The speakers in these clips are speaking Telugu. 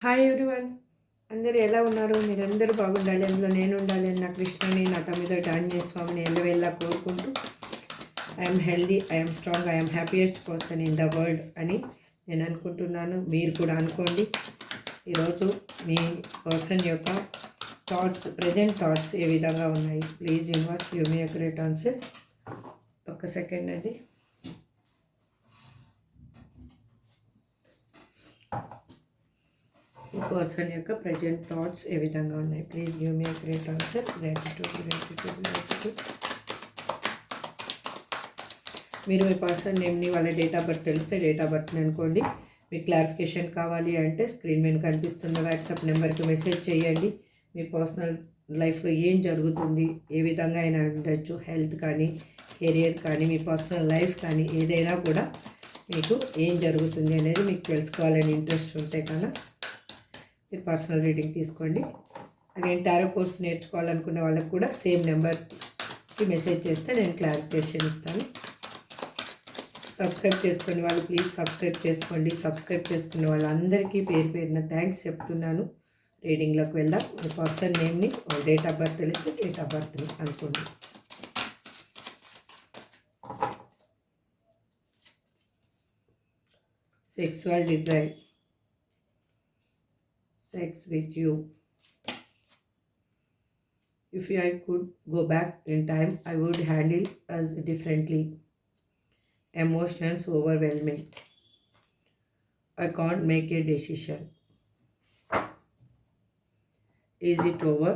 Hi everyone. అందరూ ఎలా ఉన్నారు? మీరందరూ బాగుండాలి, అందులో నేను ఉండాలి అని నా కృష్ణని, నా తమ్మిదోటి ఆంజనేయ స్వామిని ఎల్లవేళలా కోరుకుంటూ I'm healthy, I'm strong, I'm happiest person in the world అని నేను అనుకుంటున్నాను. మీరు కూడా అనుకోండి. ఈరోజు మీ పర్సన్ యొక్క ప్రజెంట్ థాట్స్ ఏ విధంగా ఉన్నాయి? Please universe give me a great answer. ఒక్క సెకండ్ అండి. ఈ పర్సన్ యొక్క ప్రజెంట్ థాట్స్ ఏ విధంగా ఉన్నాయి? Please give me a great answer. Gratitude. మీరు మీ పర్సన్ నేమ్ని, వాళ్ళ డేట్ ఆఫ్ బర్త్ తెలిస్తే డేట్ ఆఫ్ బర్త్ని అనుకోండి. మీకు క్లారిఫికేషన్ కావాలి అంటే స్క్రీన్ మీద కనిపిస్తున్న వాట్సాప్ నెంబర్కి మెసేజ్ చేయండి. మీ పర్సనల్ లైఫ్లో ఏం జరుగుతుంది, ఏ విధంగా అయినా ఉండొచ్చు, హెల్త్ కానీ, కెరియర్ కానీ, మీ పర్సనల్ లైఫ్ కానీ, ఏదైనా కూడా మీకు ఏం జరుగుతుంది అనేది మీకు తెలుసుకోవాలని ఇంట్రెస్ట్ ఉంటే కన్నా మీరు పర్సనల్ రీడింగ్ తీసుకోండి. అగైన్ టారో కోర్స్ నేర్చుకోవాలనుకునే వాళ్ళకి కూడా సేమ్ నెంబర్కి మెసేజ్ చేస్తే నేను క్లారిఫికేషన్ ఇస్తాను. సబ్స్క్రైబ్ చేసుకునే వాళ్ళు ప్లీజ్ సబ్స్క్రైబ్ చేసుకోండి. సబ్స్క్రైబ్ చేసుకునే వాళ్ళందరికీ పేరు పేరున థ్యాంక్స్ చెప్తున్నాను. రీడింగ్లోకి వెళ్దాం. మీ పర్సన్ నేమ్ని, డేట్ ఆఫ్ బర్త్ తెలిస్తే డేట్ ఆఫ్ బర్త్ని అనుకోండి. Sexual desire, sex with you. If I could go back in time, I would handle us differently. Emotions overwhelming. I can't make a decision. Is it over?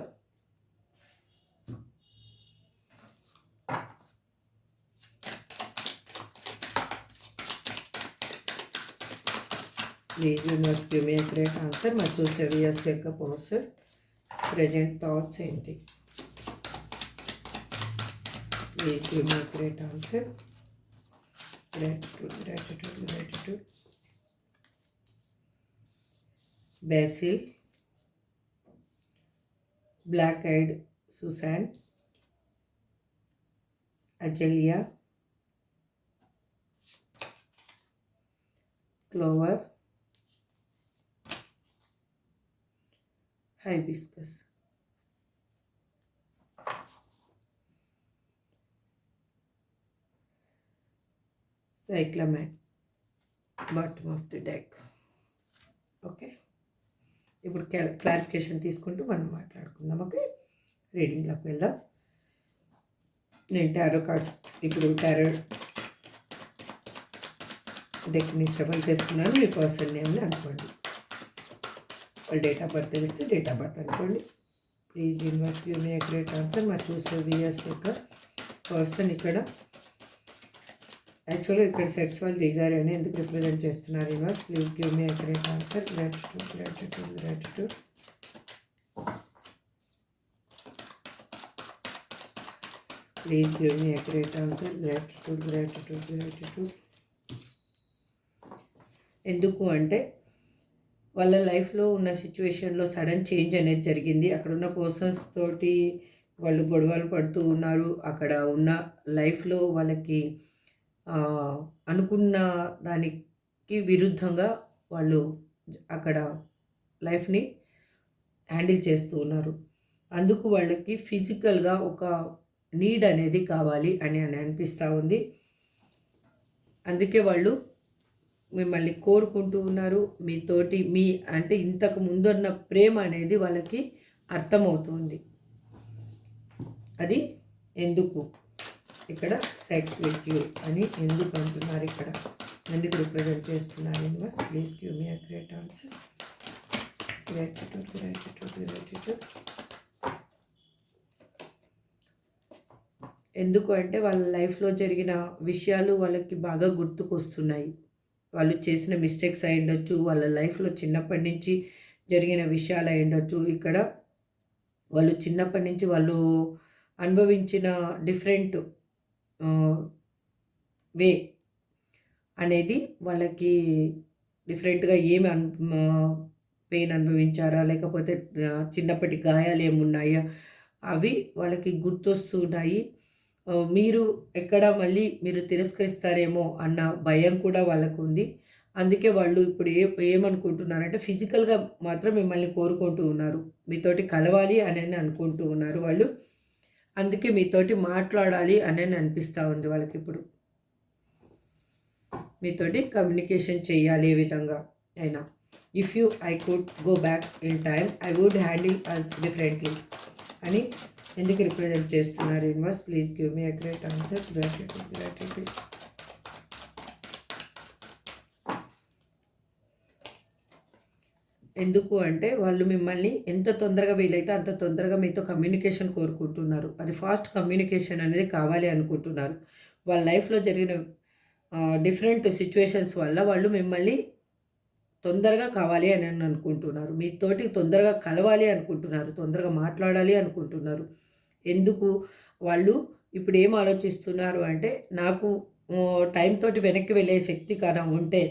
Please universe give me a great answer. మా చూసే వ్యూయర్స్ యొక్క పర్సన్ ప్రజెంట్ థాట్స్ ఏంటి? Please give me great answer. Gratitude. Basil, black eyed Susan, azalea, clover, hibiscus. Cyclamen, bottom of the deck. Okay, ఇప్పుడు క్లారిఫికేషన్ తీసుకుంటూ మనం మాట్లాడుకుందాం. ఓకే, రీడింగ్లోకి వెళ్దాం. నేను టారో కార్డ్స్ ఇప్పుడు టారో డెక్ని సెవెల్ చేస్తున్నాను. మీ పర్సన్ నేమ్ని అనుకోండి. డేట్ ఆఫ్ బర్త్ తెలిస్తే డేట్ ఆఫ్ బర్త్ అనుకోండి. Please universe give me a great answer. మా చూసే వ్యూయర్స్ యొక్క పర్సన్ ఇక్కడ యాక్చువల్గా ఇక్కడ సెక్సువల్ డిజైర్ అని ఎందుకు రిప్రజెంట్ చేస్తున్నారు? Universe please give me a great answer. Gratitude. Please give me a great answer. Gratitude. ఎందుకు అంటే వాళ్ళ లైఫ్లో ఉన్న సిచ్యువేషన్లో సడన్ చేంజ్ అనేది జరిగింది. అక్కడ ఉన్న పర్సన్స్ తోటి వాళ్ళు గొడవలు పడుతూ ఉన్నారు. అక్కడ ఉన్న లైఫ్లో వాళ్ళకి అనుకున్న దానికి విరుద్ధంగా వాళ్ళు అక్కడ లైఫ్ని హ్యాండిల్ చేస్తూ ఉన్నారు. అందుకు వాళ్ళకి ఫిజికల్గా ఒక నీడ్ అనేది కావాలి అని అనిపిస్తూ ఉంది. అందుకే వాళ్ళు మిమ్మల్ని కోరుకుంటూ ఉన్నారు. మీతోటి అంటే ఇంతకు ముందున్న ప్రేమ అనేది వాళ్ళకి అర్థమవుతుంది. అది ఎందుకు ఇక్కడ సెక్స్ విత్ యూ అని ఎందుకు అంటున్నారు? ఇక్కడ ఎందుకు రిప్రజెంట్ చేస్తున్నారు? Please give me a great answer. Gratitude. ఎందుకు అంటే వాళ్ళ లైఫ్లో జరిగిన విషయాలు వాళ్ళకి బాగా గుర్తుకొస్తున్నాయి. వాళ్ళు చేసిన మిస్టేక్స్ అయి ఉండొచ్చు, వాళ్ళ లైఫ్లో చిన్నప్పటి నుంచి జరిగిన విషయాలు అయి ఉండొచ్చు. ఇక్కడ వాళ్ళు చిన్నప్పటి నుంచి వాళ్ళు అనుభవించిన డిఫరెంట్ వే అనేది వాళ్ళకి డిఫరెంట్గా ఏమి పెయిన్ అనుభవించారా, లేకపోతే చిన్నప్పటి గాయాలు ఏమున్నాయా అవి వాళ్ళకి గుర్తొస్తున్నాయి. మీరు ఎక్కడ మళ్ళీ మీరు తిరస్కరిస్తారేమో అన్న భయం కూడా వాళ్ళకు ఉంది. అందుకే వాళ్ళు ఇప్పుడు ఏమనుకుంటున్నారంటే ఫిజికల్‌గా మాత్రం మిమ్మల్ని కోరుకుంటూ ఉన్నారు. మీతోటి కలవాలి అనని అనుకుంటూ ఉన్నారు వాళ్ళు. అందుకే మీతోటి మాట్లాడాలి అనని అనిపిస్తా ఉంది వాళ్ళకిప్పుడు. మీతోటి కమ్యూనికేషన్ చేయాలి ఏ విధంగా అయినా. If I could go back in time I would handle us differently అని ఎందుకు రిప్రజెంట్ చేస్తున్నారు universe? Please give me a great answer. Gratitude. ఎందుకు అంటే వాళ్ళు మిమ్మల్ని ఎంత తొందరగా వీలైతే అంత తొందరగా మీతో కమ్యూనికేషన్ కోరుకుంటున్నారు. అది ఫాస్ట్ కమ్యూనికేషన్ అనేది కావాలి అనుకుంటున్నారు. వాళ్ళ లైఫ్‌లో జరిగిన డిఫరెంట్ సిట్యుయేషన్స్ వల్ల వాళ్ళు మిమ్మల్ని తొందరగా కావాలి అని అనుకుంటున్నారు. మీతోటి తొందరగా కలవాలి అనుకుంటున్నారు. తొందరగా మాట్లాడాలి అనుకుంటున్నారు. ఎందుకు? వాళ్ళు ఇప్పుడు ఏం ఆలోచిస్తున్నారు అంటే నాకు టైం తోటి వెనక్కి వెళ్ళే శక్తి కన ఉంటే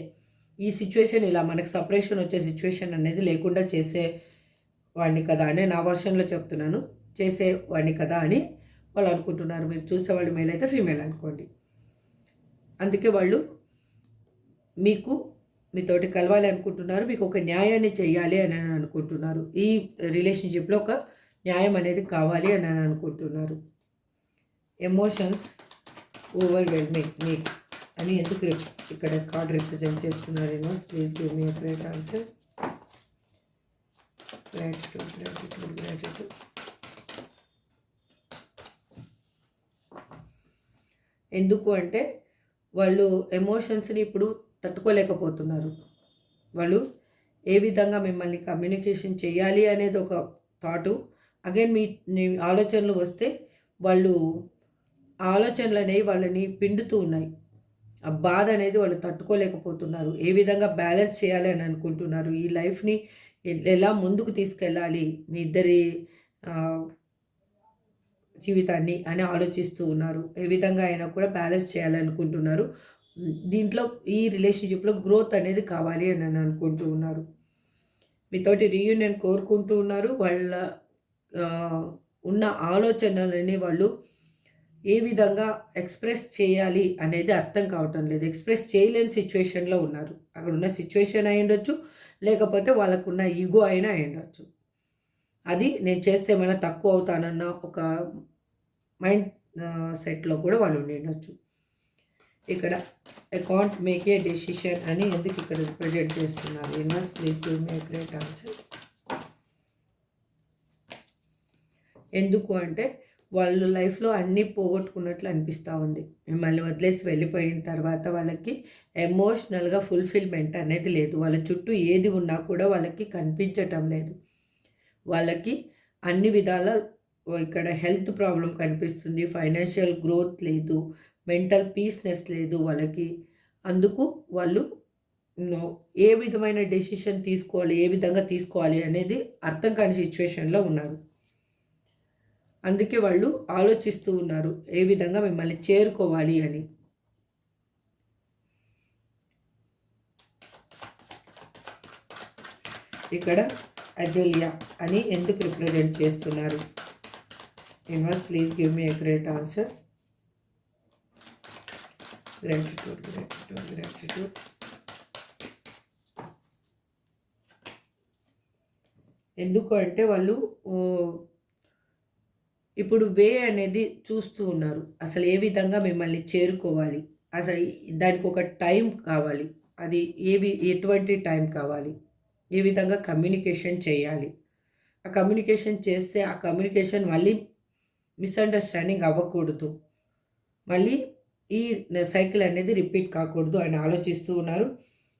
ఈ సిచ్యువేషన్ ఇలా మనకు సెపరేషన్ వచ్చే సిచ్యువేషన్ అనేది లేకుండా చేసేవాడిని కదా అని నా వర్షన్‌లో చెప్తున్నాను. చేసేవాడిని కదా అని వాళ్ళు అనుకుంటున్నారు. మీరు చూసేవాళ్ళు మేల్ అయితే ఫీమేల్ అనుకోండి. అందుకే వాళ్ళు మీతోటి కలవాలి అనుకుంటున్నారు. మీకు ఒక న్యాయాన్ని చేయాలి అని అనుకుంటున్నారు. ఈ రిలేషన్‌షిప్‌లో ఒక న్యాయం అనేది కావాలి అని అనుకుంటున్నారు. ఎమోషన్స్ ఓవర్‌వెల్మింగ్ మీ అని ఎందుకు ఇక్కడ కార్డ్ రిప్రజెంట్ చేస్తున్నారు universe? Please give me a great answer. Gratitude. ఎందుకు అంటే వాళ్ళు ఎమోషన్స్‌ని ఇప్పుడు తట్టుకోలేకపోతున్నారు. వాళ్ళు ఏ విధంగా మిమ్మల్ని కమ్యూనికేషన్ చేయాలి అనేది ఒక థాటు. అగైన్ మీ ఆలోచనలు వస్తే వాళ్ళు ఆలోచనలనేవి వాళ్ళని పిండుతూ ఉన్నాయి. ఆ బాధ అనేది వాళ్ళు తట్టుకోలేకపోతున్నారు. ఏ విధంగా బ్యాలెన్స్ చేయాలి అని అనుకుంటున్నారు. ఈ లైఫ్‌ని ఎలా ముందుకు తీసుకెళ్ళాలి మీ ఇద్దరి జీవితాన్ని అని ఆలోచిస్తూ ఉన్నారు. ఏ విధంగా అయినా కూడా బ్యాలెన్స్ చేయాలనుకుంటున్నారు. దీంట్లో ఈ రిలేషన్‌షిప్‌లో గ్రోత్ అనేది కావాలి అని అనుకుంటూ ఉన్నారు. మీతోటి రీయూనియన్ కోరుకుంటూ ఉన్నారు. వాళ్ళ ఉన్న ఆలోచనలని వాళ్ళు ఏ విధంగా ఎక్స్‌ప్రెస్ చేయాలి అనేది అర్థం కావటం లేదు. ఎక్స్‌ప్రెస్ చేయలేని సిచ్యువేషన్‌లో ఉన్నారు. అక్కడున్న సిచ్యువేషన్ అయ్యుండొచ్చు, లేకపోతే వాళ్ళకున్న ఈగో అయినా అయ్యుండొచ్చు. అది నేను చేస్తే ఏమైనా తక్కువ అవుతానన్న ఒక మైండ్ సెట్‌లో కూడా వాళ్ళు ఉండిండొచ్చు. ఇక్కడ I can't make a decision అని ఎందుకు ఇక్కడ రిప్రజెంట్ చేస్తున్నారు? Universe please give me a great answer. ఎందుకు అంటే వాళ్ళు లైఫ్‌లో అన్నీ పోగొట్టుకున్నట్లు అనిపిస్తూ ఉంది. మిమ్మల్ని వదిలేసి వెళ్ళిపోయిన తర్వాత వాళ్ళకి ఎమోషనల్‌గా ఫుల్‌ఫిల్‌మెంట్ అనేది లేదు. వాళ్ళ చుట్టూ ఏది ఉన్నా కూడా వాళ్ళకి కనిపించటం లేదు. వాళ్ళకి అన్ని విధాల ఇక్కడ హెల్త్ ప్రాబ్లమ్ కనిపిస్తుంది. ఫైనాన్షియల్ గ్రోత్ లేదు. మెంటల్ పీస్‌నెస్ లేదు వాళ్ళకి. అందుకు వాళ్ళు ఏ విధమైన డెసిషన్ తీసుకోవాలి, ఏ విధంగా తీసుకోవాలి అనేది అర్థం కాని సిచ్యువేషన్‌లో ఉన్నారు. అందుకే వాళ్ళు ఆలోచిస్తూ ఉన్నారు ఏ విధంగా మిమ్మల్ని చేరుకోవాలి అని. ఇక్కడ అజలియా అని ఎందుకు రిప్రజెంట్ చేస్తున్నారు? Universe please give me a great answer. Gratitude. ఎందుకు అంటే వాళ్ళు ఇప్పుడు వే అనేది చూస్తూ ఉన్నారు. అసలు ఏ విధంగా మిమ్మల్ని చేరుకోవాలి? అసలు దానికి ఒక టైం కావాలి. అది ఎటువంటి టైం కావాలి? ఏ విధంగా కమ్యూనికేషన్ చేయాలి? ఆ కమ్యూనికేషన్ చేస్తే ఆ కమ్యూనికేషన్ మళ్ళీ మిస్‌అండర్‌స్టాండింగ్ అవ్వకూడదు. మళ్ళీ ఈ సైకిల్ అనేది రిపీట్ కాకూడదు అని ఆలోచిస్తూ ఉన్నారు.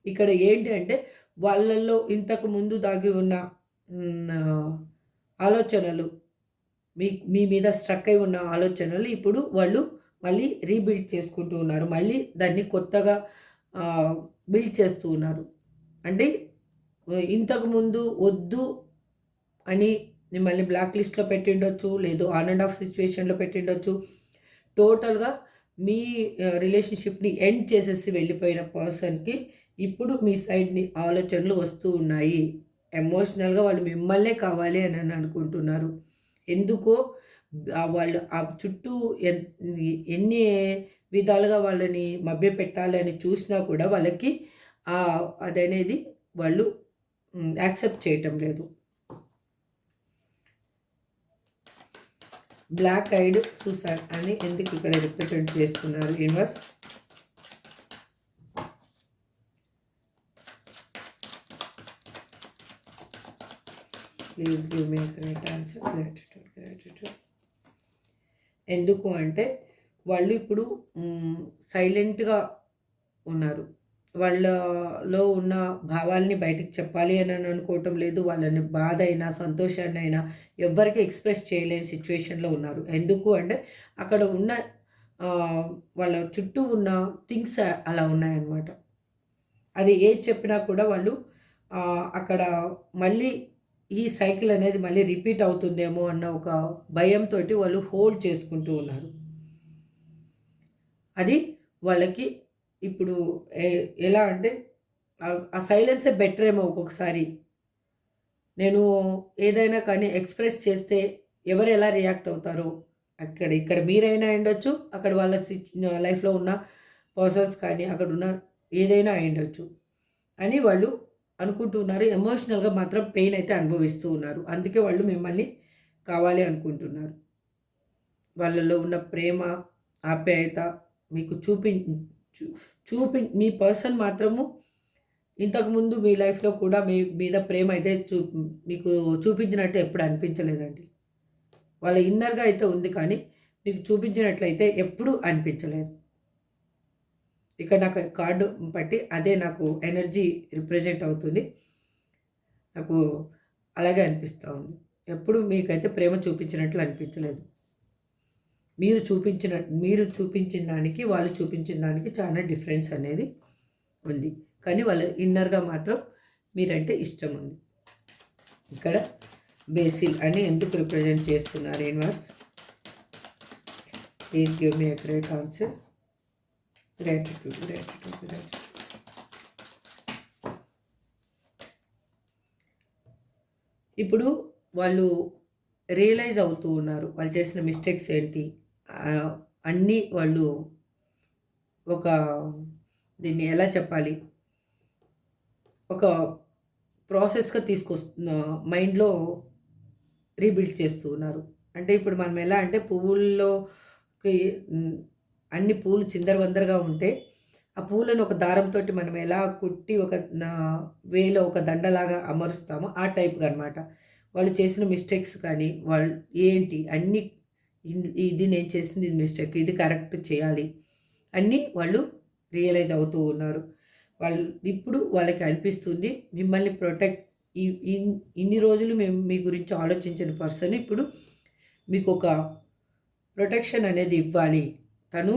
ఇక్కడ ఏంటి అంటే వాళ్ళల్లో ఇంతకు ముందు దాగి ఉన్న ఆలోచనలు మీ మీద స్ట్రక్ అయి ఉన్న ఆలోచనలు ఇప్పుడు వాళ్ళు మళ్ళీ రీబిల్డ్ చేసుకుంటూ ఉన్నారు. మళ్ళీ దాన్ని కొత్తగా బిల్డ్ చేస్తూ ఉన్నారు. అంటే ఇంతకుముందు వద్దు అని మిమ్మల్ని బ్లాక్ లిస్ట్‌లో పెట్టిండొచ్చు. లేదు ఆన్ అండ్ ఆఫ్ సిచ్యువేషన్‌లో పెట్టిండొచ్చు. టోటల్‌గా మీ రిలేషన్‌షిప్‌ని ఎండ్ చేసేసి వెళ్ళిపోయిన పర్సన్‌కి ఇప్పుడు మీ సైడ్‌ని ఆలోచనలు వస్తూ ఉన్నాయి. ఎమోషనల్‌గా వాళ్ళు మిమ్మల్నే కావాలి అని అనుకుంటున్నారు. ఎందుకో వాళ్ళు ఆ చుట్టూ ఎన్ని విధాలుగా వాళ్ళని మభ్యపెట్టాలి అని చూసినా కూడా వాళ్ళకి అదనేది వాళ్ళు యాక్సెప్ట్ చేయటం లేదు. బ్లాక్ ఐడ్ సూసైడ్ అని ఎందుకు ఇక్కడ రిప్రజెంట్ చేస్తున్నారు universe? Please give me correct answer. Gratitude. ఎందుకు అంటే వాళ్ళు ఇప్పుడు సైలెంట్గా ఉన్నారు. వాళ్ళలో ఉన్న భావాల్ని బయటికి చెప్పాలి అని అనుకోవటం లేదు. వాళ్ళని బాధ అయినా సంతోషాన్ని అయినా ఎవ్వరికి ఎక్స్ప్రెస్ చేయలేని సిచ్యువేషన్లో ఉన్నారు. ఎందుకు అంటే అక్కడ ఉన్న వాళ్ళ చుట్టూ ఉన్న థింగ్స్ అలా ఉన్నాయన్నమాట. అది ఏది చెప్పినా కూడా వాళ్ళు అక్కడ మళ్ళీ ఈ సైకిల్ అనేది మళ్ళీ రిపీట్ అవుతుందేమో అన్న ఒక భయంతో వాళ్ళు హోల్డ్ చేసుకుంటూ ఉన్నారు. అది వాళ్ళకి ఇప్పుడు ఎలా అంటే ఆ సైలెన్సే బెటర్ ఏమో ఒక్కొక్కసారి. నేను ఏదైనా కానీ ఎక్స్ప్రెస్ చేస్తే ఎవరు ఎలా రియాక్ట్ అవుతారో, ఇక్కడ మీరైనా అయ్యుండొచ్చు, అక్కడ వాళ్ళ లైఫ్లో ఉన్న పర్సన్స్ కానీ అక్కడ ఉన్న ఏదైనా అయ్యుండొచ్చు అని వాళ్ళు అనుకుంటూ ఉన్నారు. ఎమోషనల్గా మాత్రం పెయిన్ అయితే అనుభవిస్తూ ఉన్నారు. అందుకే వాళ్ళు మిమ్మల్ని కావాలి అనుకుంటున్నారు. వాళ్ళలో ఉన్న ప్రేమ, ఆప్యాయత మీకు మీ పర్సన్ మాత్రము ఇంతకుముందు మీ లైఫ్లో కూడా మీ మీద ప్రేమ అయితే మీకు చూపించినట్టు ఎప్పుడు అనిపించలేదండి. వాళ్ళ ఇన్నర్గా అయితే ఉంది, కానీ మీకు చూపించినట్లయితే ఎప్పుడూ అనిపించలేదు. ఇక్కడ నాకు కార్డు బట్టి అదే నాకు ఎనర్జీ రిప్రజెంట్ అవుతుంది. నాకు అలాగే అనిపిస్తూ ఉంది. ఎప్పుడు మీకైతే ప్రేమ చూపించినట్లు అనిపించలేదు. మీరు చూపించిన దానికి వాళ్ళు చూపించిన దానికి చాలా డిఫరెన్స్ అనేది ఉంది. కానీ వాళ్ళ ఇన్నర్గా మాత్రం మీరంటే ఇష్టం ఉంది. ఇక్కడ బేసిల్ అని ఎందుకు రిప్రజెంట్ చేస్తున్నారు universe? Please give me a great answer. Gratitude. ఇప్పుడు వాళ్ళు రియలైజ్ అవుతూ ఉన్నారు వాళ్ళు చేసిన మిస్టేక్స్ ఏంటి అన్నీ. వాళ్ళు ఒక దీన్ని ఎలా చెప్పాలి, ఒక ప్రాసెస్గా తీసుకొస్తున్న మైండ్లో రీబిల్డ్ చేస్తూ ఉన్నారు. అంటే ఇప్పుడు మనం ఎలా అంటే పువ్వుల్లోకి అన్ని పూలు చిందరవందరగా ఉంటే ఆ పూలను ఒక దారంతో మనం ఎలా కుట్టి ఒక వేలో ఒక దండలాగా అమరుస్తామో ఆ టైప్గా అనమాట. వాళ్ళు చేసిన మిస్టేక్స్ కానీ వాళ్ళు ఏంటి అన్నీ, ఇది నేను చేసింది ఇది మిస్టేక్, ఇది కరెక్ట్ చేయాలి అన్నీ వాళ్ళు రియలైజ్ అవుతూ ఉన్నారు. వాళ్ళు ఇప్పుడు వాళ్ళకి అనిపిస్తుంది మిమ్మల్ని ప్రొటెక్ట్ ఇన్ని రోజులు మేము మీ గురించి ఆలోచించిన పర్సన్ ఇప్పుడు మీకు ఒక ప్రొటెక్షన్ అనేది ఇవ్వాలి, తను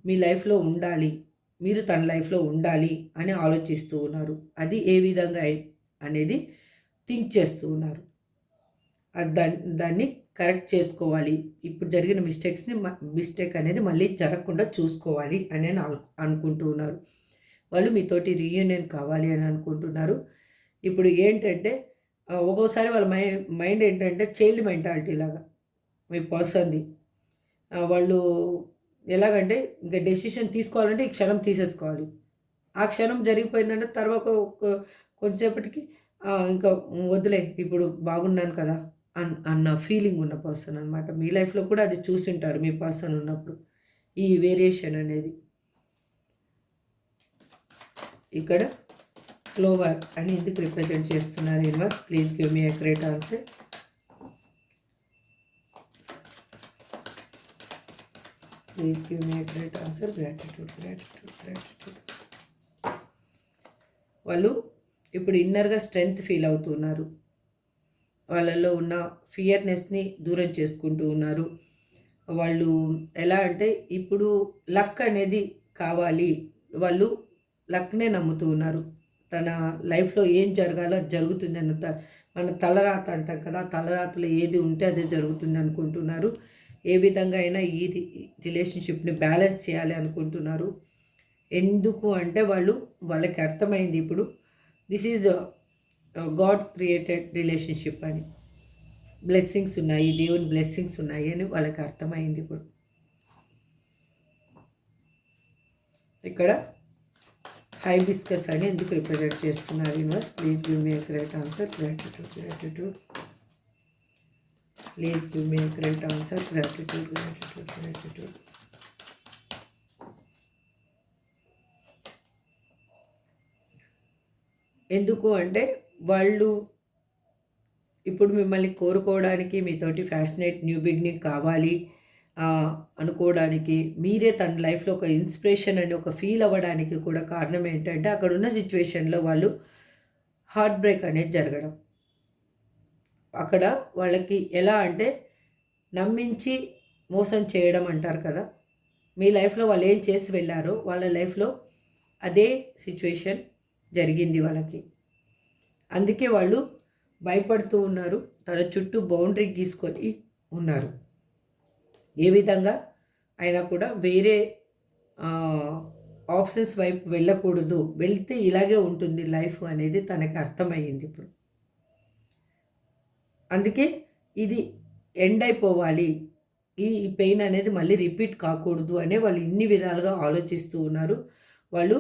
మీ లైఫ్లో ఉండాలి, మీరు తన లైఫ్లో ఉండాలి అని ఆలోచిస్తూ ఉన్నారు. అది ఏ విధంగా అనేది థింక్ చేస్తూ ఉన్నారు. దాన్ని కరెక్ట్ చేసుకోవాలి, ఇప్పుడు జరిగిన మిస్టేక్ అనేది మళ్ళీ జరగకుండా చూసుకోవాలి అని అనుకుంటూ ఉన్నారు. వాళ్ళు మీతోటి రీయూనియన్ కావాలి అని అనుకుంటున్నారు. ఇప్పుడు ఏంటంటే ఒక్కోసారి వాళ్ళ మైండ్ ఏంటంటే చైల్డ్ మెంటాలిటీ లాగా మీ పర్సన్ది. వాళ్ళు ఎలాగంటే ఇంకా డెసిషన్ తీసుకోవాలంటే ఈ క్షణం తీసేసుకోవాలి. ఆ క్షణం జరిగిపోయిందంటే తర్వాత కొంచెంసేపటికి ఇంకా వదిలే ఇప్పుడు బాగున్నాను కదా అన్న ఫీలింగ్ ఉన్న పర్సన్ అనమాట. మీ లైఫ్లో కూడా అది చూసింటారు మీ పర్సన్ ఉన్నప్పుడు ఈ వేరియేషన్ అనేది. ఇక్కడ క్లోవర్ అని ఎందుకు రిప్రజెంట్ చేస్తున్నారు universe? Please give me a great answer. Please give me a great answer. Gratitude. వాళ్ళు ఇప్పుడు ఇన్నర్గా స్ట్రెంగ్త్ ఫీల్ అవుతున్నారు. వాళ్ళలో ఉన్న ఫియర్నెస్ని దూరం చేసుకుంటూ ఉన్నారు. వాళ్ళు ఎలా అంటే ఇప్పుడు లక్ అనేది కావాలి, వాళ్ళు లక్నే నమ్ముతూ ఉన్నారు. తన లైఫ్లో ఏం జరగాలో అది జరుగుతుంది అన్న మన తలరాత అంటాం కదా, తలరాతలో ఏది ఉంటే అదే జరుగుతుంది అనుకుంటున్నారు. ఏ విధంగా అయినా ఈ రిలేషన్షిప్ని బ్యాలెన్స్ చేయాలి అనుకుంటున్నారు. ఎందుకు అంటే వాళ్ళకి అర్థమైంది ఇప్పుడు this is God created relationship అని, బ్లెస్సింగ్స్ ఉన్నాయి, దేవుని బ్లెస్సింగ్స్ ఉన్నాయి అని వాళ్ళకి అర్థమైంది. ఇప్పుడు ఇక్కడ హైబిస్కస్ అని ఎందుకు రిప్రజెంట్ చేస్తున్నారు universe? Please give me a great answer. Gratitude. Please give me a great answer. Gratitude. ఎందుకు అంటే వాళ్ళు ఇప్పుడు మిమ్మల్ని కోరుకోవడానికి, మీతోటి ఫ్యాషనేట్ న్యూ బిగినింగ్ కావాలి అనుకోవడానికి, మీరే తన లైఫ్లో ఒక ఇన్స్పిరేషన్ అని ఒక ఫీల్ అవ్వడానికి కూడా కారణం ఏంటంటే అక్కడున్న సిచ్యువేషన్లో వాళ్ళు హార్ట్ బ్రేక్ అనేది జరగడం. అక్కడ వాళ్ళకి ఎలా అంటే నమ్మించి మోసం చేయడం అంటారు కదా, మీ లైఫ్లో వాళ్ళు ఏం చేసి వెళ్ళారో వాళ్ళ లైఫ్లో అదే సిచ్యువేషన్ జరిగింది వాళ్ళకి. అందుకే వాళ్ళు భయపడుతూ ఉన్నారు, తన చుట్టూ బౌండరీ గీసుకొని ఉన్నారు. ఏ విధంగా అయినా కూడా వేరే ఆప్షన్స్ వైపు వెళ్ళకూడదు, వెళ్తే ఇలాగే ఉంటుంది లైఫ్ అనేది తనకి అర్థమయ్యింది ఇప్పుడు. అందుకే ఇది ఎండ్ అయిపోవాలి, ఈ పెయిన్ అనేది మళ్ళీ రిపీట్ కాకూడదు అనే వాళ్ళు ఇన్ని విధాలుగా ఆలోచిస్తూ ఉన్నారు. వాళ్ళు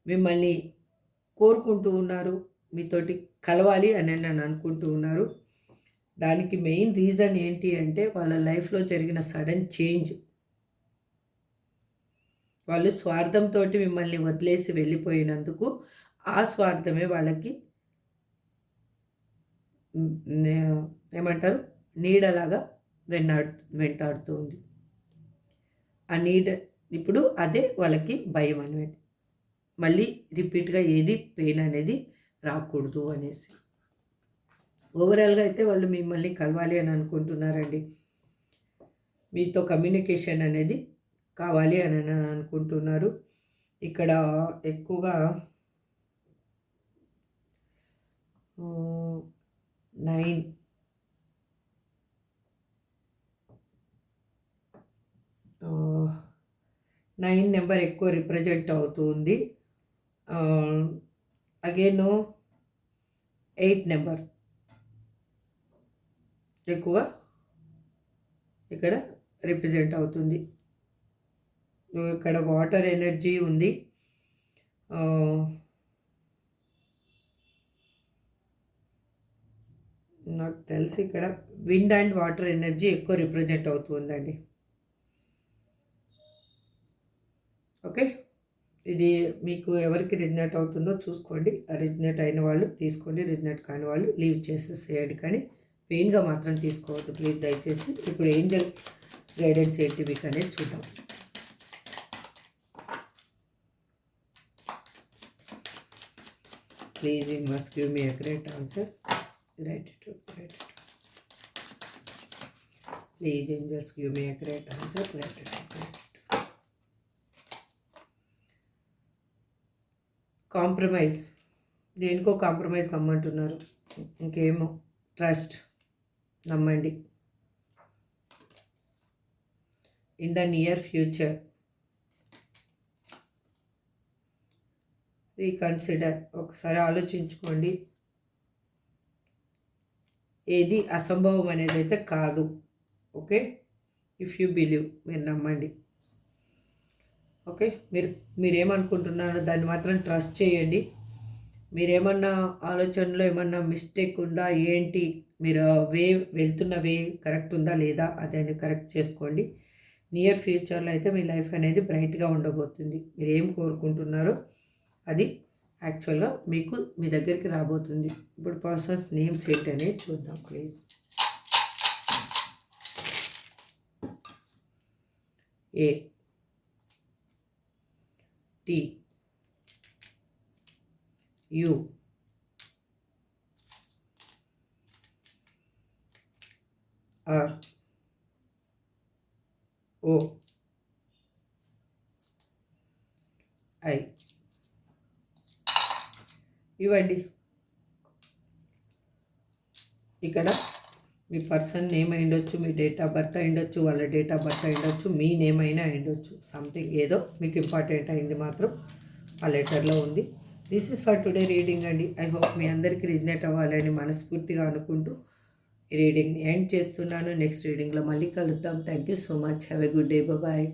మిమ్మల్ని కోరుకుంటూ ఉన్నారు, మీతోటి కలవాలి అని నన్ను అనుకుంటూ ఉన్నారు. దానికి మెయిన్ రీజన్ ఏంటి అంటే వాళ్ళ లైఫ్లో జరిగిన సడన్ చేంజ్. వాళ్ళు స్వార్థంతో మిమ్మల్ని వదిలేసి వెళ్ళిపోయినందుకు ఆ స్వార్థమే వాళ్ళకి ఏమంటారు నీడలాగా వెంటాడుతూ ఉంది. ఆ నీడ ఇప్పుడు అదే వాళ్ళకి భయం అనేది, మళ్ళీ రిపీట్గా ఏది పెయిన్ అనేది రాకూడదు అనేసి. ఓవరాల్గా అయితే వాళ్ళు మిమ్మల్ని కలవాలి అని అనుకుంటున్నారండి, మీతో కమ్యూనికేషన్ అనేది కావాలి అని అనుకుంటున్నారు. ఇక్కడ ఎక్కువగా 9 నెంబర్ ఎక్కువ రిప్రజెంట్ అవుతుంది. అగైన్ 8 నెంబర్ ఎక్కువగా ఇక్కడ రిప్రజెంట్ అవుతుంది. ఇక్కడ వాటర్ ఎనర్జీ ఉంది. నాకు తెలిసి ఇక్కడ విండ్ అండ్ వాటర్ ఎనర్జీ ఎక్కువ రిప్రజెంట్ అవుతుందండి. ఓకే, ఇది మీకు ఎవరికి రిజనేట్ అవుతుందో చూసుకోండి. రిజనేట్ అయిన వాళ్ళు తీసుకోండి, రిజనేట్ కాని వాళ్ళు లీవ్ చేసేసేయండి. కానీ పెయిన్గా మాత్రం తీసుకోవద్దు ప్లీజ్ దయచేసి. ఇప్పుడు ఏంజల్ గైడెన్స్ ఏంటి మీకు అనేది చూద్దాం. Please you must give me a great answer. Gratitude. Please angels give me a great answer. Gratitude. Compromise, దేనికో కాంప్రమైజ్ కమ్మంటున్నారు. ఇంకేమో ట్రస్ట్, నమ్మండి. In the near future reconsider, ఒకసారి ఆలోచించుకోండి. ఏది అసంభవం అనేది అయితే కాదు. ఓకే, ఇఫ్ యూ బిలీవ్, మీరు నమ్మండి. ఓకే, మీరేమనుకుంటున్నారో దాన్ని మాత్రం ట్రస్ట్ చేయండి. మీరేమన్నా ఆలోచనలో ఏమన్నా మిస్టేక్ ఉందా ఏంటి, మీరు వెళ్తున్న వే కరెక్ట్ ఉందా లేదా అదని కరెక్ట్ చేసుకోండి. నియర్ ఫ్యూచర్లో అయితే మీ లైఫ్ అనేది బ్రైట్గా ఉండబోతుంది. మీరు ఏం కోరుకుంటున్నారో అది యాక్చువల్గా మీకు మీ దగ్గరికి రాబోతుంది. ఇప్పుడు పర్సన్స్ నేమ్స్ ఏంటనేది చూద్దాం please. A T U R O I. ఇవ్వండి. ఇక్కడ మీ పర్సన్ నేమ్ అయిండొచ్చు, మీ డేట్ ఆఫ్ బర్త్ అయిండొచ్చు, వాళ్ళ డేట్ ఆఫ్ బర్త్ అయిండొచ్చు, మీ నేమ్ అయినా అయిండొచ్చు. సంథింగ్ ఏదో మీకు ఇంపార్టెంట్ అయింది మాత్రం ఆ లెటర్లో ఉంది. This is for today reading అండి. ఐ హోప్ మీ అందరికీ రిజనేట్ అవ్వాలని మనస్ఫూర్తిగా అనుకుంటూ ఈ రీడింగ్ని ఎండ్ చేస్తున్నాను. నెక్స్ట్ రీడింగ్లో మళ్ళీ కలుద్దాం. Thank you so much. Have a good day. Bye.